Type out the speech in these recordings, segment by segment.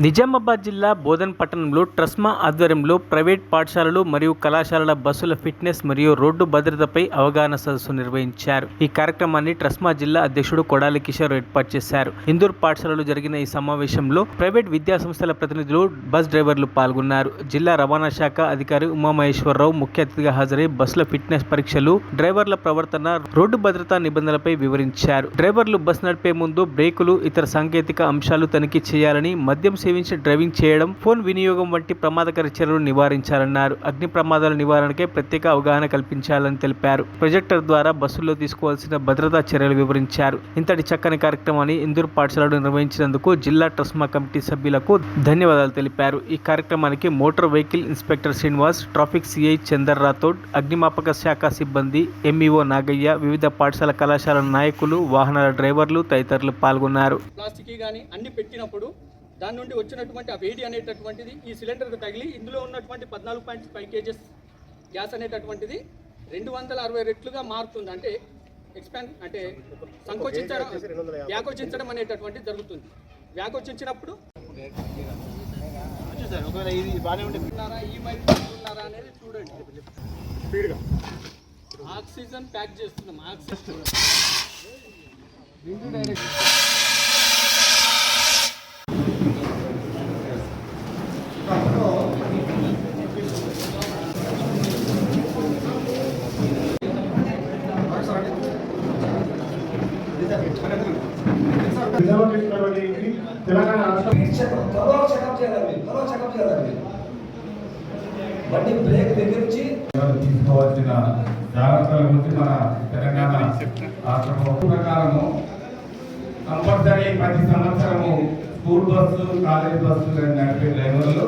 నిజామాబాద్ జిల్లా బోధన్ పట్టణంలో ట్రస్మా ఆధ్వర్యంలో ప్రైవేట్ పాఠశాలలు మరియు కళాశాలల బస్సుల ఫిట్నెస్ మరియు రోడ్డు భద్రతపై అవగాహన సదస్సు నిర్వహించారు. ఈ కార్యక్రమాన్ని ట్రస్మా జిల్లా అధ్యక్షుడు కొడాలి కిషోర్ ఏర్పాటు చేశారు. ఇందూర్ పాఠశాలలో జరిగిన ఈ సమావేశంలో ప్రైవేట్ విద్యా సంస్థల ప్రతినిధులు, బస్ డ్రైవర్లు పాల్గొన్నారు. జిల్లా రవాణా శాఖ అధికారి ఉమామహేశ్వరరావు ముఖ్య అతిథిగా హాజరై బస్సుల ఫిట్నెస్ పరీక్షలు, డ్రైవర్ల ప్రవర్తన, రోడ్డు భద్రతా నిబంధనలపై వివరించారు. డ్రైవర్లు బస్ నడిపే ముందు బ్రేకులు, ఇతర సాంకేతిక అంశాలు తనిఖీ చేయాలని, మద్యం సేవించి డ్రైవింగ్ చేయడం, ఫోన్ వినియోగం వంటి ప్రమాదకర చర్యలను నివారించాలన్నారు. అగ్ని ప్రమాదాల నివారణకే ప్రత్యేక అవగాహన కల్పించాలని తెలిపారు. ప్రొజెక్టర్ ద్వారా బస్సుల్లో తీసుకోవాల్సిన భద్రతా చర్యలు వివరించారు. ఇంతటి చక్కని కార్యక్రమాన్ని ఇందూర్ పాఠశాలలో నిర్వహించినందుకు జిల్లా ట్రస్మా కమిటీ సభ్యులకు ధన్యవాదాలు తెలిపారు. ఈ కార్యక్రమానికి motor vehicle inspector Srinivas, traffic CI Chandar Rathod, అగ్నిమాపక శాఖ సిబ్బంది, ఎంఈఓ నాగయ్య, వివిధ పాఠశాల కళాశాల నాయకులు, వాహనాల డ్రైవర్లు తదితరులు పాల్గొన్నారు. ప్లాస్టిక్ కానీ అన్ని పెట్టినప్పుడు దాని నుండి వచ్చినటువంటి ఆ వేడి అనేటటువంటిది ఈ సిలిండర్కు తగిలి ఇందులో ఉన్నటువంటి 14.5 kgs గ్యాస్ అనేటటువంటిది 260 రెట్లుగా మారుతుంది. అంటే అంటే వ్యాకోచించడం అనేటటువంటిది జరుగుతుంది. వ్యాకోచించినప్పుడు ఈ మైల్ ఉన్నారా అనేది చూడండి. ఆక్సిజన్ ప్యాక్ చేస్తున్నాం. ఆక్సిజన్ తెలంగాణ తీసుకోవాల్సిన జాగ్రత్తల గురించి మన తెలంగాణ రాష్ట్ర ప్రకారము కంపల్సరీ ప్రతి సంవత్సరము స్కూల్ బస్సు, కాలేజ్ బస్సు నడిపే డ్రైవర్లు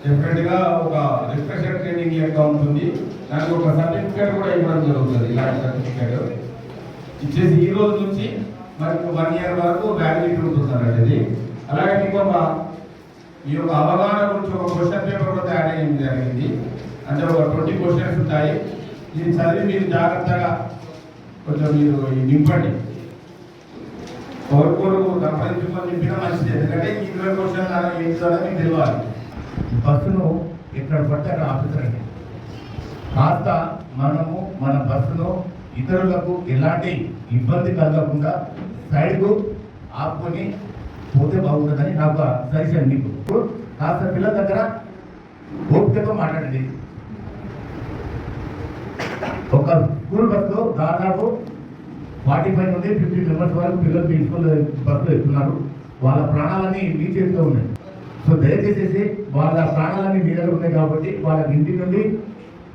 డెఫినెట్ గా ఒక రిఫ్రెషర్ ట్రైనింగ్ లెక్క ఉంటుంది. దానికి ఒక సర్టిఫికేట్ కూడా ఇవ్వడం జరుగుతుంది. ఇలాంటి సర్టిఫికేట్ ఇచ్చేసి ఈ రోజు నుంచి మనకు 1 year వరకు వ్యాలిడిటీ ఉంటుంది అనేది. అలాగే ఇంకొక ఈ యొక్క అవగాహన గురించి ఒక క్వశ్చన్ పేపర్ కూడా తయారు చేయడం జరిగింది. అంటే ఒక 20 questions ఉంటాయి. ఇది చదివి మీరు జాగ్రత్తగా కొంచెం మీరు నింపండి. కోరుకోరు సంప్రదించుకొని నింపినా మంచిది. ఎందుకంటే ఈ 20 questions ఏం చదివి మీకు తెలియాలి. బస్సును ఎక్కడ పడితే అక్కడ ఆపుతారండి. కాస్త మనము మన బస్సును ఇతరులకు ఎలాంటి ఇబ్బంది కలగకుండా సైడ్కు ఆపుకొని పోతే బాగుంటుందని నాకు సజెషన్. మీకు కాస్త పిల్లల దగ్గర ఓపికతో మాట్లాడండి. ఒక స్కూల్ బస్సులో దాదాపు 45 నుండి 50 members వరకు పిల్లలు మీ స్కూల్ బస్సులో ఎక్కుతున్నారు. వాళ్ళ ప్రాణాలన్నీ మీ చేతిలో ఉన్నాయి. సో దయచేసి వాళ్ళ ప్రాణాలన్నీ మీ దగ్గర ఉన్నాయి కాబట్టి వాళ్ళ ఇంటి నుండి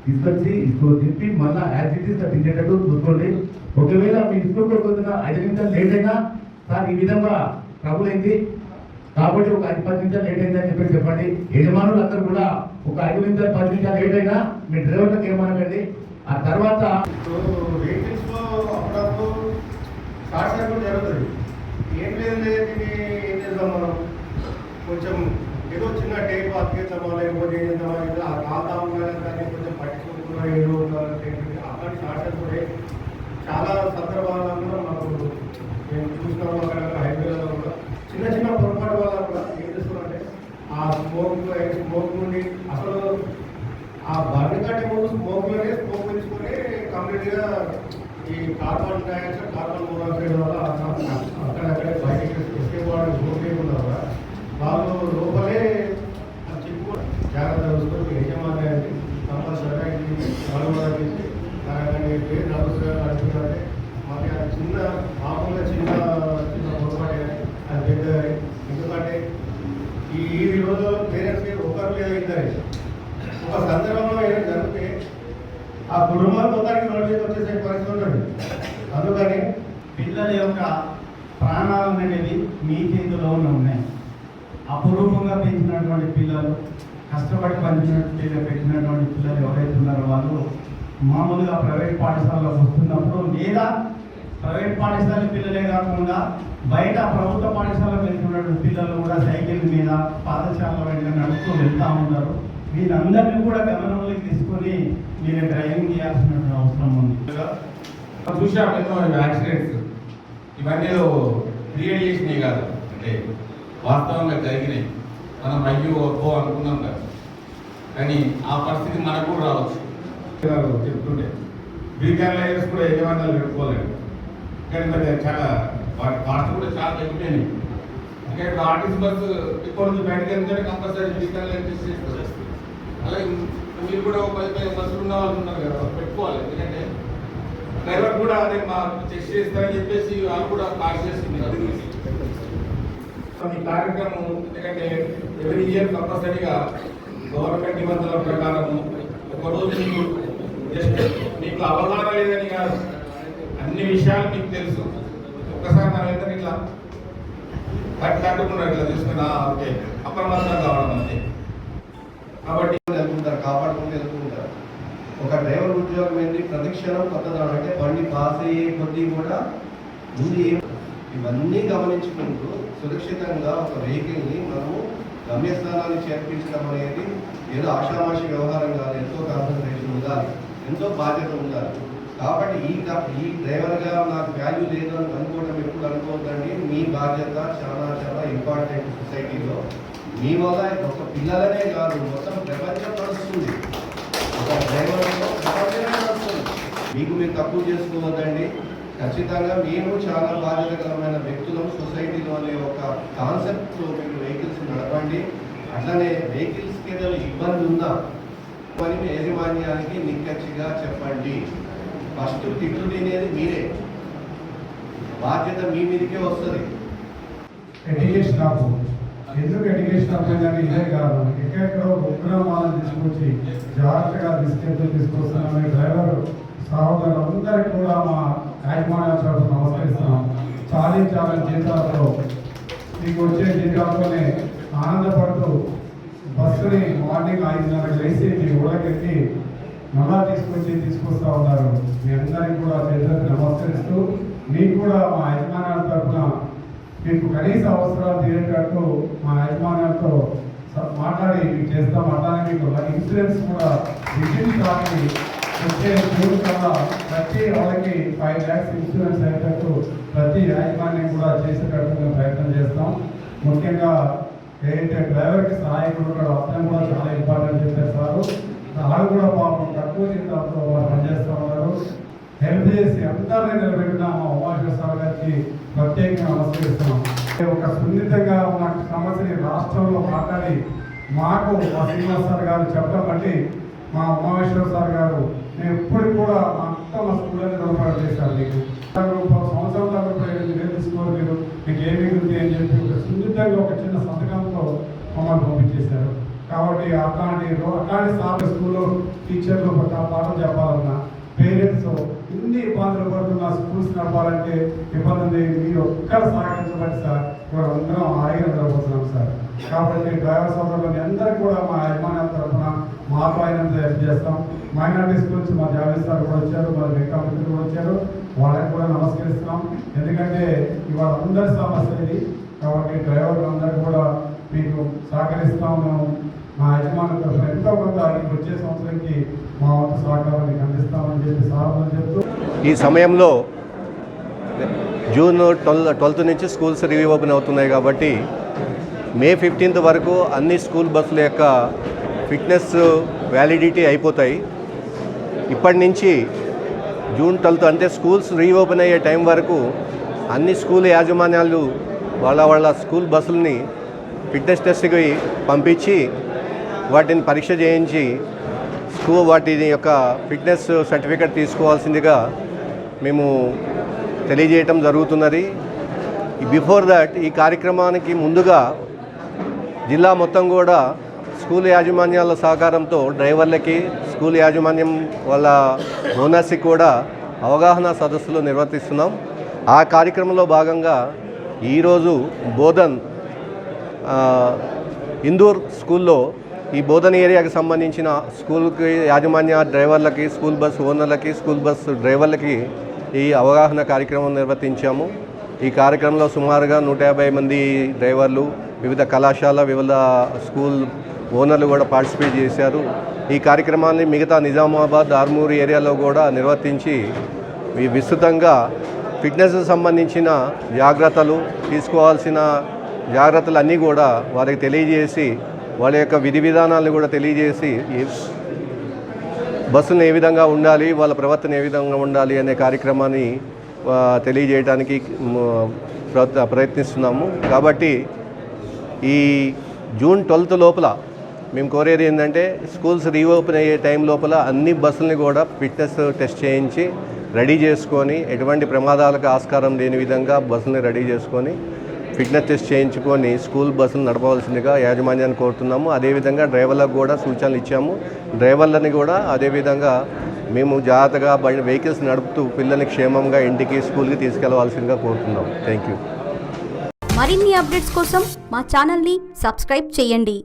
తీసుకొచ్చి స్కూల్ తిప్పి మళ్ళీ యాక్టివిటీస్ తింటేటట్టు చూసుకోండి. ఒకవేళ మీ స్కూల్కి పోతున్న 5 నిమిషాలు లేట్ అయినా సార్ ఈ విధంగా ట్రబుల్ అయింది కాబట్టి ఒక 5-10 నిమిషాలు లేట్ అయిందని చెప్పి చెప్పండి. యజమానులు అందరూ కూడా ఒక 5 నిమిషాలు 10 నిమిషాలు లేట్ అయినా మీ డ్రైవర్లకు ఏమనకండి. ఆ తర్వాత వెహికల్స్ లో అప్పుడప్పుడు షార్ట్ సర్క్యూట్ జరుగుతుంది. ఏం లేదు ఏం చేద్దాం మనం, కొంచెం ఏదో చిన్న టేప్ అతికేద్దామా లేకపోతే ఏం చేద్దామా, ఆ ఖాతా కానీ కొంచెం పట్టించుకుంటున్నా ఏదో అట్లాంటి షార్ట్ సర్క్యూట్ చాలా సందర్భాల్లో కూడా మనకు మేము చూసినాము. అక్కడ హైవేలలో కూడా చిన్న చిన్న పొరపాటు వల్ల కూడా ఏం చేస్తున్నారంటే ఆ స్మోక్ నుండి అసలు ఆ బండి కంటే ముందు స్మోక్ తీసుకొని కంప్లీట్గా ఈ కార్బన్ డైఆక్సైడ్, కార్బన్ మోనాక్సైడ్ వల్ల అక్కడక్కడే బయటకి వచ్చేవాళ్ళు స్మోక్ లేకుండా కూడా వాళ్ళు లోపలే చిక్కు జాగ్రత్త చూసుకొని యజమాని అనేది కంపల్సరిగా ఇది వాళ్ళు పేరు నడుస్తుందంటే మాకు అది చిన్న మామూలుగా చిన్న పొరపాటు అది పెద్ద. ఎందుకంటే ఈ రోజుల్లో పేరెంట్స్కి ఒకరు లేదా ఇద్దరు ఒక సందర్భంలో ఏదైనా జరిగితే ఆ కుటుంబం మొత్తానికి నోటీస్ వచ్చేసే పరిస్థితి ఉంటుంది. అందుకని పిల్లల యొక్క ప్రాణాలు అనేవి మీ చేతిలో ఉన్నాయి. అపురూపంగా పెంచినటువంటి పిల్లలు, కష్టపడి పెట్టినటువంటి పిల్లలు ఎవరైతే ఉన్నారో వాళ్ళు మామూలుగా ప్రైవేట్ పాఠశాలలో వస్తున్నప్పుడు లేదా ప్రైవేట్ పాఠశాల పిల్లలే కాకుండా బయట ప్రభుత్వ పాఠశాలకు వెళ్తున్నటువంటి పిల్లలు కూడా సైకిల్ మీద పాఠశాలలో నడుస్తూ వెళ్తూ ఉన్నారు. వీళ్ళందరినీ కూడా గమనంలోకి తీసుకొని మీరు డ్రైవింగ్ చేయాల్సిన అవసరం ఉంది. చూసాం ఎన్నో యాక్సిడెంట్స్, ఇవన్నీ క్రియేట్ చేసినవి కాదు, అంటే వాస్తవంగా జరిగినాయి. మనం అయ్యో అబ్బో అనుకున్నాం కదా, కానీ ఆ పరిస్థితి మనకు కూడా రావచ్చు. చెప్తుండే వీకెండ్ లైనర్స్ కూడా యజమానులు పెట్టుకోలేదు, కానీ మరి చాలా వాటి కాస్ట్ కూడా చాలా తగ్గిపోయినాయి. ఇంకా ఇప్పుడు ఆర్టీసీ బస్సు ఇక్కడ నుంచి బయటకు వెళ్తే కంపల్సరీ వీకెండ్ లైనర్స్ చేస్తారు. అలాగే మీరు కూడా 10 బస్సులు ఉన్న వాళ్ళు ఉన్నారు కదా, పెట్టుకోవాలి. ఎందుకంటే డ్రైవర్ కూడా అదే మా చెక్ చేస్తారని చెప్పేసి వాళ్ళు కూడా కాస్ట్ చేస్తున్నారు ఈ కార్యక్రమం. ఎందుకంటే ఎవరి ఇయర్ కంపల్సరీగా గవర్నమెంట్ నిబంధనల ప్రకారం ఒకరోజు మీకు జస్ట్ మీకు అవగాహన లేదని కాదు, అన్ని విషయాలు మీకు తెలుసు. ఒక్కసారి మనం ఎంత ఇట్లా తట్టుకున్నారు, ఇట్లా తీసుకున్నా ఓకే అప్రమత్తం కావడం అంతే. కాబట్టి వెళ్తుంటారు, కాపాడుకుంటూ వెళ్తుంటారు. ఒక డ్రైవర్ ఉద్యోగం ఏంటి, ప్రతిక్షణం కొత్తదాడు. అంటే బండి పాస్ అయ్యే కొద్దీ కూడా ముందు ఇవన్నీ గమనించుకుంటూ సురక్షితంగా ఒక వెహికల్ని మనము గమ్యస్థానాన్ని చేర్పించడం అనేది ఏదో ఆషామాషి వ్యవహారం కాదు. ఎంతో కాన్సన్ట్రేషన్ ఉండాలి, ఎంతో బాధ్యత ఉండాలి. కాబట్టి ఈ డ్రైవర్గా నాకు వాల్యూ లేదు అని అనుకోవడం ఎప్పుడు అనుకోవద్దండి. మీ బాధ్యత చాలా చాలా ఇంపార్టెంట్ సొసైటీలో. మీ వల్ల ఒక పిల్లలనే కాదు, మొత్తం ప్రపంచం నడుస్తుంది. ఒక డ్రైవర్లో ప్రపంచమే నడుస్తుంది. మీకు మీరు తక్కువ చేసుకోవద్దండి. ఖచ్చితంగా మేము చాలా బాధ్యతకరమైన వ్యక్తులం సొసైటీలో అనే ఒక కాన్సెప్ట్తో మీరు వెహికల్స్ నడపండి. అట్లనే వెహికల్స్కి ఏదైనా ఇబ్బంది ఉందా అని యాజమాన్యానికి నిక్కచ్చిగా చెప్పండి. ఫస్ట్ తిట్లు తినేది మీరే, బాధ్యత మీ మీదకే వస్తుంది. ఎడ్యుకేషన్ ఆఫ్ ఎందుకు ఎడ్యుకేషన్ ఆఫ్ అని ఇదే కాదు, ఎక్కడెక్కడో ఉగ్రమాలను తీసుకొచ్చి జాగ్రత్తగా తీసుకొస్తున్నాం. డ్రైవర్ సహోదరులందరికీ కూడా మా యాజమాన్య తరఫున నమస్కరిస్తున్నాం. చాలా జీతాలతో మీకు వచ్చే జీతాలతోనే ఆనందపడుతూ బస్సుని మార్నింగ్ 5:30 లేచి మీ ఊళ్ళకెళ్ళి మళ్ళా తీసుకొస్తా ఉన్నారు. మీ అందరికీ కూడా చేతులకు నమస్కరిస్తూ మీకు కూడా మా యజమాన్యాల తరఫున మీకు కనీస అవసరాలు తీరేటట్టు మా యజమాన్యాలతో మాట్లాడి మీకు చేస్తాం. అట్లానే మీకు ఇన్సూరెన్స్ కూడా విజిట్ కానీ వచ్చే జూన్ కల్లా ప్రతి వాళ్ళకి 5 lakhs ఇన్సూరెన్స్ అయ్యేటట్టు ప్రతి యాజమాన్యం కూడా చేసేటట్టు మేము ప్రయత్నం చేస్తాం. ముఖ్యంగా ఏదైతే డ్రైవర్కి సహాయకుడు ఉంటాడో అతను కూడా చాలా ఇంపార్టెంట్ చెప్పేస్తారు. వాళ్ళు కూడా పాపం తక్కువ జీతాలతో వాళ్ళు పనిచేస్తూ ఉన్నారు. హెల్ప్ చేసి అందరినీ నిలబెట్టిన మా ఉమాశ్వర సార్ గారికి ప్రత్యేకంగా నమస్కరిస్తున్నాం. ఒక సున్నితంగా ఉన్న సమస్యని రాష్ట్రంలో మాట్లాడి మాకు మా శ్రీనివాస్ సార్ గారు చెప్పడం బట్టి మా ఉమాశ్వర సార్ గారు నేను ఎప్పుడు కూడా అంతా మా స్కూల్ని రుణపడి చేశారు. మీకు సంవత్సరం దాకా 5,000 తీసుకోరు, మీరు మీకు ఏమి ఉంది అని చెప్పి ఒక సున్నితంగా ఒక చిన్న సంతకంతో మమ్మల్ని పంపించేశారు. కాబట్టి అట్లాంటి సార్ స్కూల్లో టీచర్లు పాఠం చెప్పాలన్నా పేరెంట్స్ ఇన్ని ఇబ్బందులు పడుతున్న స్కూల్స్ నడపాలంటే ఇబ్బంది మీరు ఒక్కడ సహకరించబట్టి సార్ ఇవాళ అందరం హాయిగా నిలబడుతున్నాం సార్. కాబట్టి డ్రైవర్ సోదరులని అందరికీ కూడా మా యజమాన్యాల తరఫున మా పైనంత హెల్ప్ చేస్తాం. మైనార్టీ స్కూల్స్ మా జావేద్ సార్ కూడా వచ్చారు, మా వెంకటమిత్రులు కూడా వచ్చారు, వాళ్ళకి కూడా నమస్కరిస్తున్నాం. ఎందుకంటే ఇవాళ అందరి సమస్య ఇది. కాబట్టి డ్రైవర్లు అందరికీ కూడా మీకు సహకరిస్తాం. మేము మా యజమానుల తరఫున ఎంతో కొంత వచ్చే సంవత్సరానికి మా వంతు సహకారాన్ని అందిస్తామని చెప్పి సార్ చెప్తూ ఈ సమయంలో జూన్ 12 నుంచి స్కూల్స్ రీఓపెన్ అవుతున్నాయి. కాబట్టి మే 15th వరకు అన్ని స్కూల్ బస్సుల యొక్క ఫిట్నెస్ వ్యాలిడిటీ అయిపోతాయి. ఇప్పటి నుంచి జూన్ 12 అంటే స్కూల్స్ రీఓపెన్ అయ్యే టైం వరకు అన్ని స్కూల్ యాజమాన్యాలు వాళ్ళ స్కూల్ బస్సులని ఫిట్నెస్ టెస్ట్కి పంపించి వాటిని పరీక్ష చేయించి వాటి యొక్క ఫిట్నెస్ సర్టిఫికేట్ తీసుకోవాల్సిందిగా మేము తెలియజేయటం జరుగుతున్నది. బిఫోర్ దట్ ఈ కార్యక్రమానికి ముందుగా జిల్లా మొత్తం కూడా స్కూల్ యాజమాన్యాల సహకారంతో డ్రైవర్లకి స్కూల్ యాజమాన్యం వాళ్ళ ఓనర్స్కి కూడా అవగాహన సదస్సులు నిర్వర్తిస్తున్నాం. ఆ కార్యక్రమంలో భాగంగా ఈరోజు బోధన్ ఇందూర్ స్కూల్లో ఈ బోధన ఏరియాకి సంబంధించిన స్కూల్కి యాజమాన్య డ్రైవర్లకి, స్కూల్ బస్ ఓనర్లకి, స్కూల్ బస్ డ్రైవర్లకి ఈ అవగాహన కార్యక్రమం నిర్వర్తించాము. ఈ కార్యక్రమంలో సుమారుగా 150 మంది డ్రైవర్లు, వివిధ కళాశాల, వివిధ స్కూల్ ఓనర్లు కూడా పార్టిసిపేట్ చేశారు. ఈ కార్యక్రమాన్ని మిగతా నిజామాబాద్, ఆర్మూర్ ఏరియాలో కూడా నిర్వర్తించి విస్తృతంగా ఫిట్నెస్ సంబంధించిన జాగ్రత్తలు, తీసుకోవాల్సిన జాగ్రత్తలు అన్నీ కూడా వారికి తెలియజేసి వాళ్ళ యొక్క విధి విధానాలను కూడా తెలియజేసి బస్సులు ఏ విధంగా ఉండాలి, వాళ్ళ ప్రవర్తన ఏ విధంగా ఉండాలి అనే కార్యక్రమాన్ని తెలియజేయడానికి ప్రయత్నిస్తున్నాము. కాబట్టి ఈ జూన్ 12 లోపల మేము కోరేది ఏంటంటే స్కూల్స్ రీఓపెన్ అయ్యే టైం లోపల అన్ని బస్సుల్ని కూడా ఫిట్నెస్ టెస్ట్ చేయించి రెడీ చేసుకొని ఎటువంటి ప్రమాదాలకు ఆస్కారం లేని విధంగా బస్సుల్ని రెడీ చేసుకొని ఫిట్నెస్ టెస్ట్ చేయించుకొని స్కూల్ బస్సులు నడపవలసిందిగా యాజమాన్యాన్ని కోరుతున్నాము. అదేవిధంగా డ్రైవర్లకు కూడా సూచనలు ఇచ్చాము. డ్రైవర్లని కూడా అదేవిధంగా మేము జాగ్రత్తగా వెహికల్స్ నడుపుతూ పిల్లల్ని క్షేమంగా ఇంటికి స్కూల్కి తీసుకెళ్లవలసిందిగా కోరుతున్నాం. Thank you. మరిన్ని అప్డేట్స్ కోసం మా ఛానల్ని సబ్స్క్రైబ్ చేయండి.